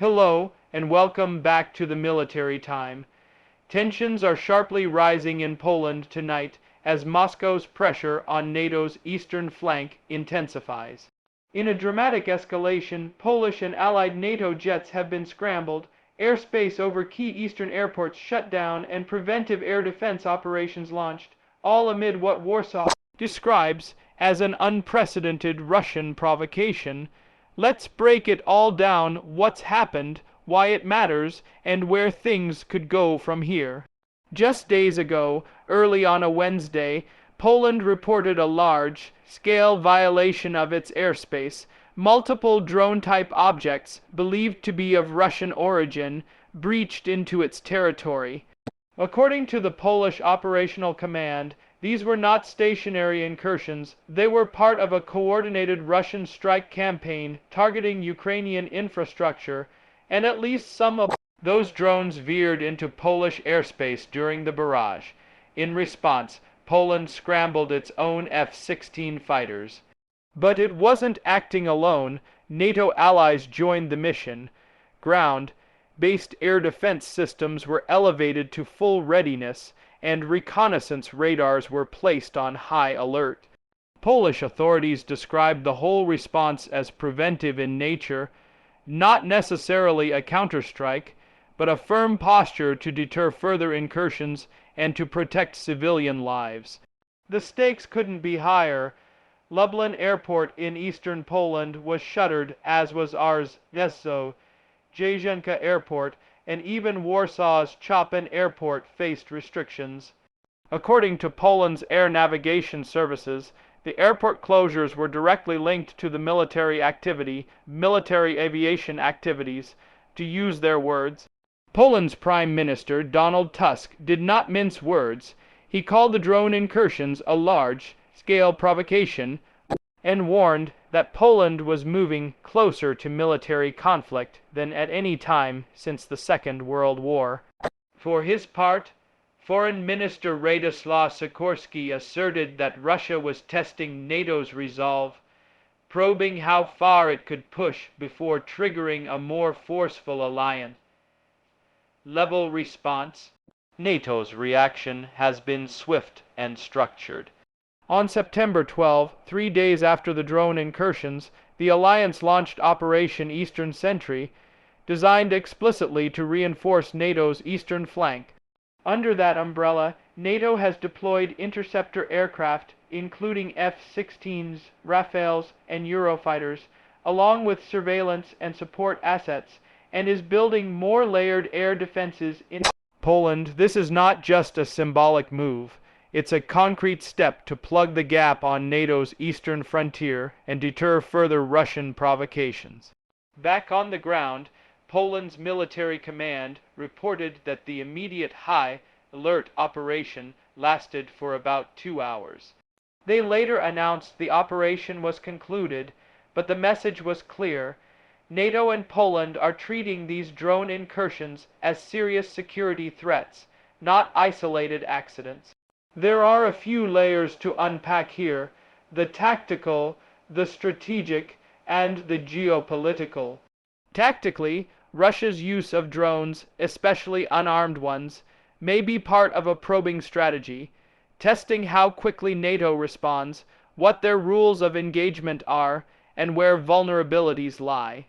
Hello, and welcome back to the Military Time. Tensions are sharply rising in Poland tonight as Moscow's pressure on NATO's eastern flank intensifies. In a dramatic escalation, Polish and allied NATO jets have been scrambled, airspace over key eastern airports shut down, and preventive air defense operations launched, all amid what Warsaw describes as an unprecedented Russian provocation. Let's break it all down: what's happened, why it matters, and where things could go from here. Just days ago, early on a Wednesday, Poland reported a large-scale violation of its airspace. Multiple drone-type objects, believed to be of Russian origin, breached into its territory. According to the Polish Operational Command, these were not stationary incursions. They were part of a coordinated Russian strike campaign targeting Ukrainian infrastructure, and at least some of those drones veered into Polish airspace during the barrage. In response, Poland scrambled its own F-16 fighters. But it wasn't acting alone. NATO allies joined the mission. Ground-based air defense systems were elevated to full readiness, and reconnaissance radars were placed on high alert. Polish authorities described the whole response as preventive in nature, not necessarily a counterstrike, but a firm posture to deter further incursions and to protect civilian lives. The stakes couldn't be higher. Lublin Airport in eastern Poland was shuttered, as was Jajenka Airport, and even Warsaw's Chopin Airport faced restrictions. According to Poland's air navigation services, the airport closures were directly linked to the military aviation activities. To use their words, Poland's Prime Minister, Donald Tusk, did not mince words. He called the drone incursions a large-scale provocation and warned that Poland was moving closer to military conflict than at any time since the Second World War. For his part, Foreign Minister Radoslaw Sikorski asserted that Russia was testing NATO's resolve, probing how far it could push before triggering a more forceful alliance. Level response. NATO's reaction has been swift and structured. On September 12, 3 days after the drone incursions, the alliance launched Operation Eastern Sentry, designed explicitly to reinforce NATO's eastern flank. Under that umbrella, NATO has deployed interceptor aircraft, including F-16s, Rafales, and Eurofighters, along with surveillance and support assets, and is building more layered air defenses in Poland. This is not just a symbolic move. It's a concrete step to plug the gap on NATO's eastern frontier and deter further Russian provocations. Back on the ground, Poland's military command reported that the immediate high alert operation lasted for about 2 hours. They later announced the operation was concluded, but the message was clear. NATO and Poland are treating these drone incursions as serious security threats, not isolated accidents. There are a few layers to unpack here: the tactical, the strategic, and the geopolitical. Tactically, Russia's use of drones, especially unarmed ones, may be part of a probing strategy, testing how quickly NATO responds, what their rules of engagement are, and where vulnerabilities lie.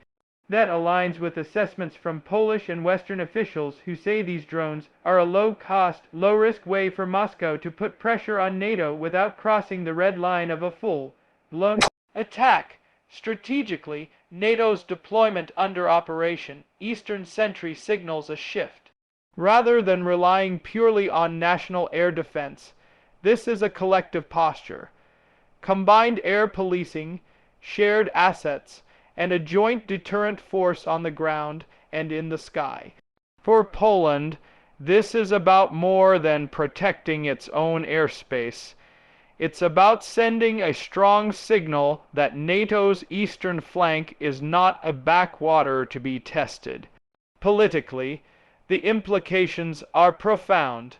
That aligns with assessments from Polish and Western officials who say these drones are a low-cost, low-risk way for Moscow to put pressure on NATO without crossing the red line of a full-blown attack. Strategically, NATO's deployment under Operation Eastern Sentry signals a shift. Rather than relying purely on national air defense, this is a collective posture. Combined air policing, shared assets, and a joint deterrent force on the ground and in the sky. For Poland, this is about more than protecting its own airspace. It's about sending a strong signal that NATO's eastern flank is not a backwater to be tested. Politically, the implications are profound.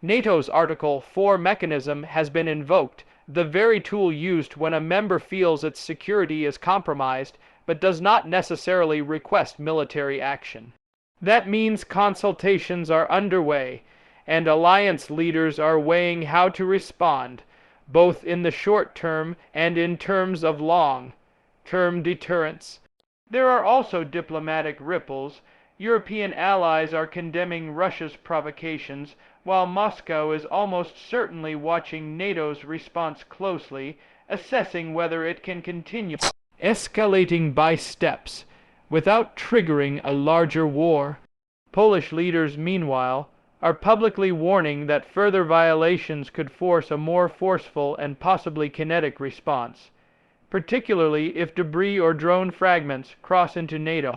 NATO's Article 4 mechanism has been invoked, the very tool used when a member feels its security is compromised but does not necessarily request military action. That means consultations are underway, and alliance leaders are weighing how to respond, both in the short term and in terms of long-term deterrence. There are also diplomatic ripples. European allies are condemning Russia's provocations, while Moscow is almost certainly watching NATO's response closely, assessing whether it can continue escalating by steps without triggering a larger war. Polish leaders, meanwhile, are publicly warning that further violations could force a more forceful and possibly kinetic response, particularly if debris or drone fragments cross into NATO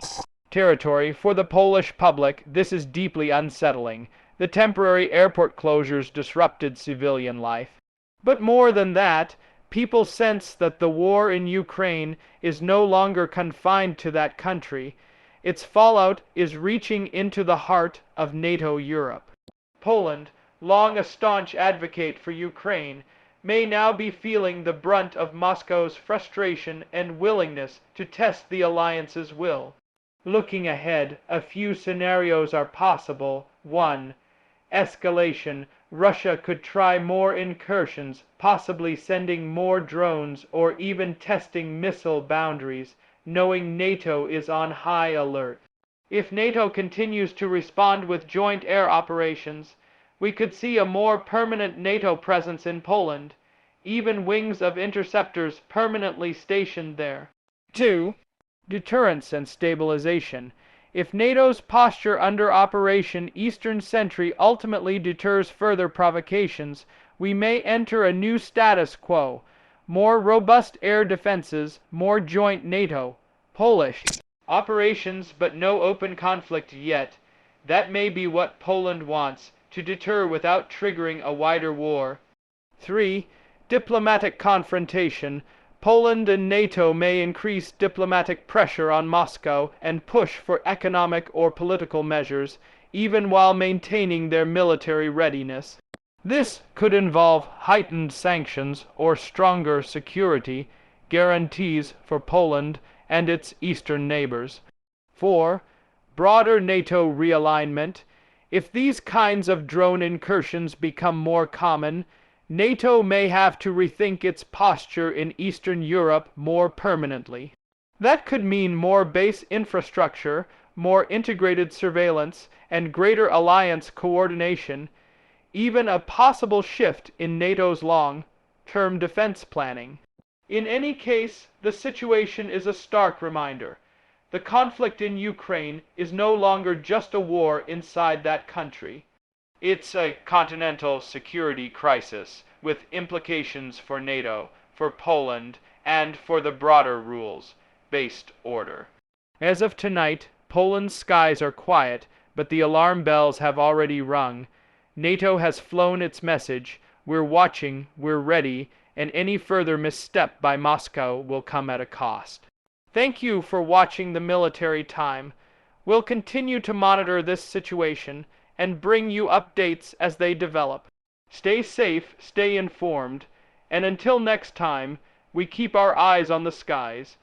territory. For the Polish public, this is deeply unsettling. The temporary airport closures disrupted civilian life. But more than that, people sense that the war in Ukraine is no longer confined to that country. Its fallout is reaching into the heart of NATO Europe. Poland, long a staunch advocate for Ukraine, may now be feeling the brunt of Moscow's frustration and willingness to test the alliance's will. Looking ahead, a few scenarios are possible. 1. Escalation. Russia could try more incursions, possibly sending more drones or even testing missile boundaries, knowing NATO is on high alert. If NATO continues to respond with joint air operations, we could see a more permanent NATO presence in Poland, even wings of interceptors permanently stationed there. 2. Deterrence and stabilization. If NATO's posture under Operation Eastern Sentry ultimately deters further provocations, we may enter a new status quo, more robust air defenses, more joint NATO, Polish operations, but no open conflict yet. That may be what Poland wants, to deter without triggering a wider war. 3. Diplomatic confrontation. Poland and NATO may increase diplomatic pressure on Moscow and push for economic or political measures, even while maintaining their military readiness. This could involve heightened sanctions or stronger security guarantees for Poland and its eastern neighbors. 4. Broader NATO realignment. If these kinds of drone incursions become more common, NATO may have to rethink its posture in Eastern Europe more permanently. That could mean more base infrastructure, more integrated surveillance, and greater alliance coordination, even a possible shift in NATO's long-term defense planning. In any case, the situation is a stark reminder. The conflict in Ukraine is no longer just a war inside that country. It's a continental security crisis with implications for NATO, for Poland, and for the broader rules-based order. As of tonight, Poland's skies are quiet, but the alarm bells have already rung. NATO has flown its message. We're watching, we're ready, and any further misstep by Moscow will come at a cost. Thank you for watching the Military Time. We'll continue to monitor this situation and bring you updates as they develop. Stay safe, stay informed, and until next time, we keep our eyes on the skies.